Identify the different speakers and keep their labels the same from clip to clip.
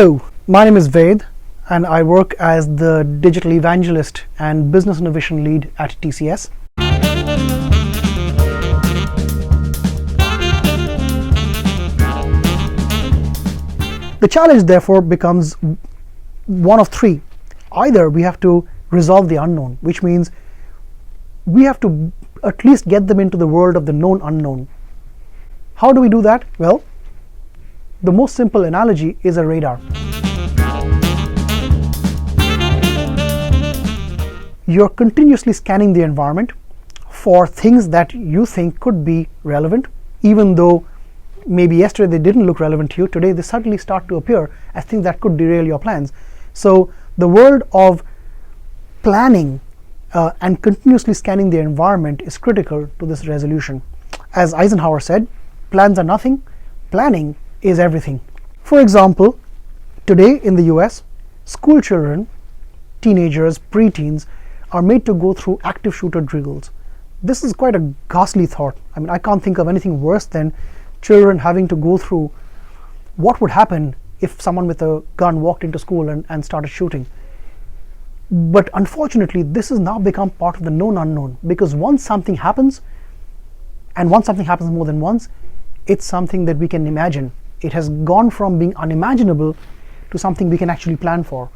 Speaker 1: Hello, my name is Ved and I work as the digital evangelist and business innovation lead at TCS. The challenge therefore becomes one of three. Either we have to resolve the unknown, which means we have to at least get them into the world of the known unknown. How do we do that? Well, the most simple analogy is a radar. You're continuously scanning the environment for things that you think could be relevant, even though maybe yesterday they didn't look relevant to you. Today they suddenly start to appear as things that could derail your plans. So the world of planning and continuously scanning the environment is critical to this resolution. As Eisenhower said, plans are nothing, planning is everything. For example, today in the US, school children, teenagers, preteens are made to go through active shooter drills. This is quite a ghastly thought. I mean, I can't think of anything worse than children having to go through what would happen if someone with a gun walked into school and started shooting. But unfortunately, this has now become part of the known unknown, because once something happens, and once something happens more than once, it's something that we can imagine. It has gone from being unimaginable to something we can actually plan for.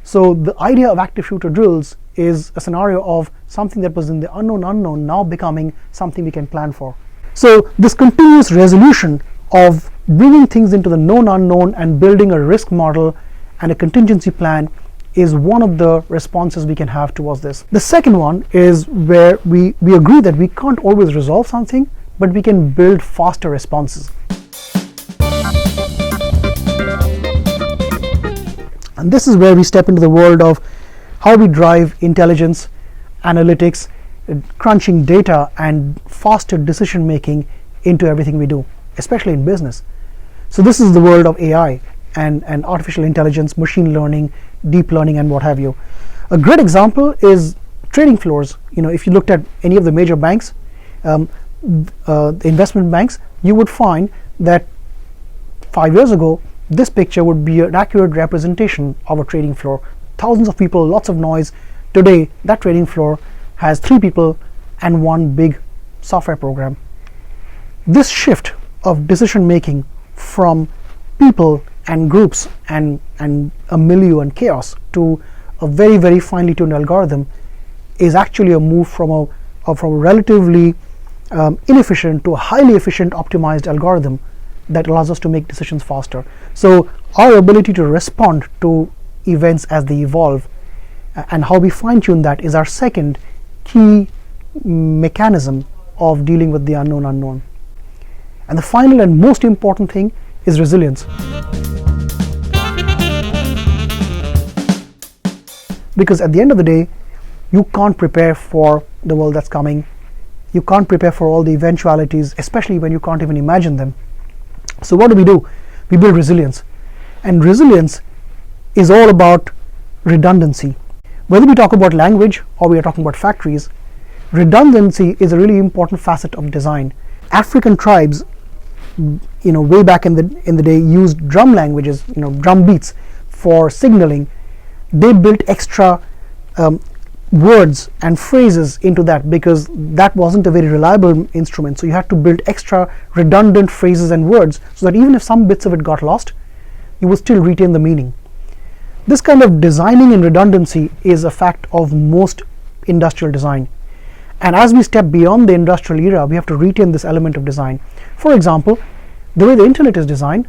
Speaker 1: So the idea of active shooter drills is a scenario of something that was in the unknown unknown now becoming something we can plan for. So this continuous resolution of bringing things into the known unknown and building a risk model and a contingency plan is one of the responses we can have towards this. The second one is where we agree that we can't always resolve something, but we can build faster responses. And this is where we step into the world of how we drive intelligence, analytics, crunching data, and faster decision making into everything we do, especially in business. So this is the world of AI and artificial intelligence, machine learning, deep learning, and what have you. A great example is trading floors. You know, if you looked at any of the major banks, the investment banks, you would find that 5 years ago, this picture would be an accurate representation of a trading floor. Thousands of people, lots of noise. Today, that trading floor has 3 people and one big software program. This shift of decision making from people and groups and a milieu and chaos to a very, very finely tuned algorithm is actually a move from a relatively inefficient to a highly efficient optimized algorithm that allows us to make decisions faster. So our ability to respond to events as they evolve and how we fine-tune that is our second key mechanism of dealing with the unknown unknown. And the final and most important thing is resilience. Because at the end of the day, you can't prepare for the world that's coming. You can't prepare for all the eventualities, especially when you can't even imagine them. So what do? We build resilience. And resilience is all about redundancy. Whether we talk about language or we are talking about factories, redundancy is a really important facet of design. African tribes, way back in the day, used drum languages, drum beats for signaling. They built extra words and phrases into that because that wasn't a very reliable instrument. So you had to build extra redundant phrases and words so that even if some bits of it got lost, you would still retain the meaning. This kind of designing and redundancy is a fact of most industrial design. And as we step beyond the industrial era, we have to retain this element of design. For example, the way the internet is designed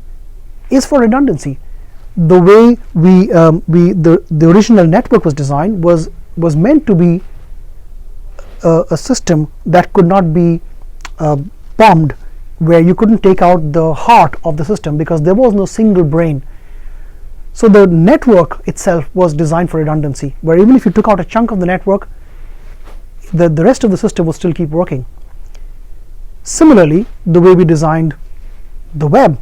Speaker 1: is for redundancy. The way the original network was designed was meant to be a system that could not be bombed, where you couldn't take out the heart of the system because there was no single brain. So the network itself was designed for redundancy, where even if you took out a chunk of the network, the rest of the system will still keep working. Similarly, the way we designed the web,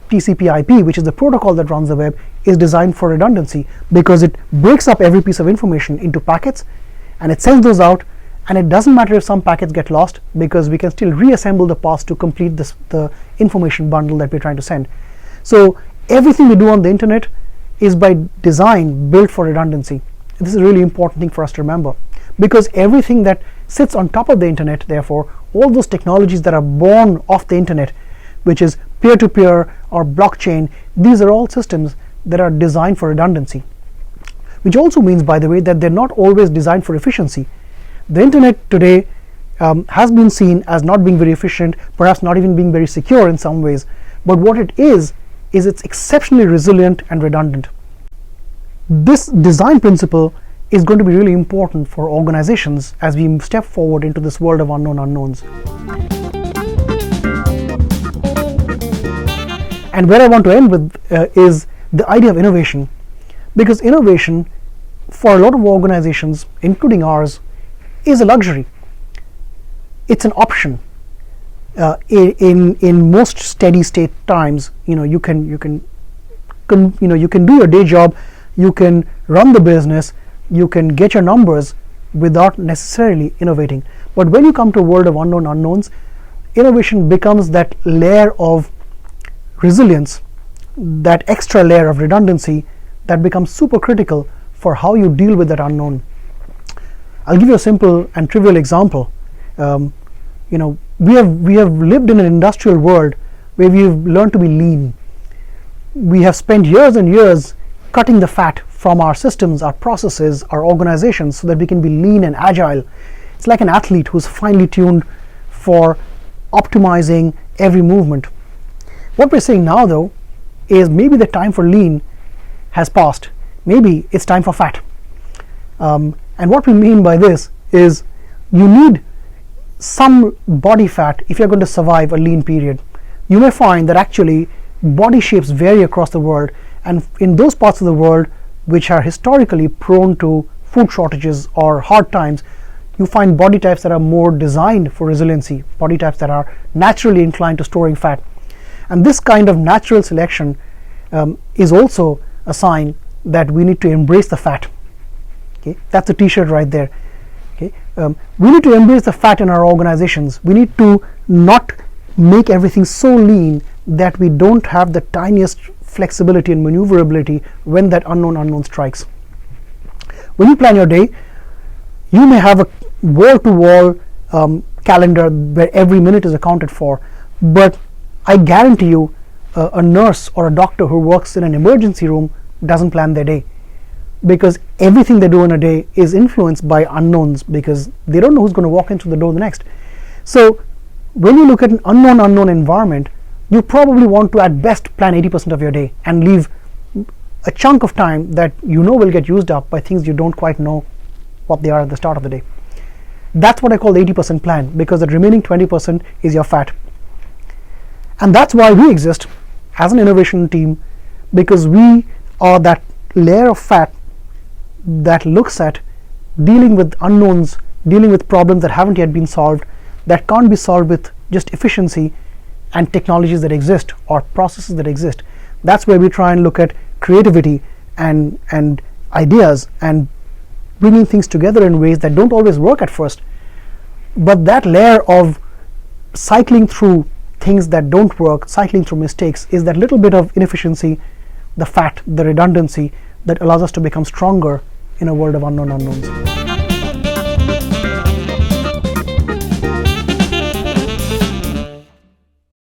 Speaker 1: TCP/IP, which is the protocol that runs the web, is designed for redundancy because it breaks up every piece of information into packets and it sends those out, and it doesn't matter if some packets get lost because we can still reassemble the parts to complete the information bundle that we're trying to send. So Everything we do on the internet is by design built for redundancy. This is a really important thing for us to remember, because everything that sits on top of the internet, therefore all those technologies that are born off the internet, which is peer-to-peer or blockchain, these are all systems that are designed for redundancy, which also means, by the way, that they're not always designed for efficiency. The internet today has been seen as not being very efficient, perhaps not even being very secure in some ways, but what it is it's exceptionally resilient and redundant. This design principle is going to be really important for organizations as we step forward into this world of unknown unknowns. And where I want to end with is the idea of innovation, because innovation for a lot of organizations, including ours, is a luxury. It's an option. In most steady state times, you can do your day job, you can run the business, you can get your numbers without necessarily innovating. But when you come to a world of unknown unknowns, innovation becomes that layer of resilience, that extra layer of redundancy that becomes super critical for how you deal with that unknown. I'll give you a simple and trivial example. We have lived in an industrial world where we've learned to be lean. We have spent years and years cutting the fat from our systems, our processes, our organizations, so that we can be lean and agile. It's like an athlete who's finely tuned for optimizing every movement. What we're saying now, though, is maybe the time for lean has passed. Maybe it's time for fat. And what we mean by this is you need some body fat if you're going to survive a lean period. You may find that actually body shapes vary across the world, and in those parts of the world which are historically prone to food shortages or hard times, you find body types that are more designed for resiliency, body types that are naturally inclined to storing fat. And this kind of natural selection is also a sign that we need to embrace the fat. Okay, that's a t-shirt right there. Okay, we need to embrace the fat in our organizations. We need to not make everything so lean that we don't have the tiniest flexibility and maneuverability when that unknown unknown strikes. When you plan your day, you may have a wall-to-wall calendar where every minute is accounted for, but I guarantee you a nurse or a doctor who works in an emergency room doesn't plan their day, because everything they do in a day is influenced by unknowns, because they don't know who's going to walk in through the door the next. So when you look at an unknown environment, you probably want to at best plan 80% of your day and leave a chunk of time that will get used up by things you don't quite know what they are at the start of the day. That's what I call the 80% plan, because the remaining 20% is your fat. And that's why we exist as an innovation team, because we are that layer of fat that looks at dealing with unknowns, dealing with problems that haven't yet been solved, that can't be solved with just efficiency and technologies that exist or processes that exist. That's where we try and look at creativity and ideas and bringing things together in ways that don't always work at first. But that layer of cycling through things that don't work, cycling through mistakes, is that little bit of inefficiency, the fat, the redundancy that allows us to become stronger in a world of unknown unknowns.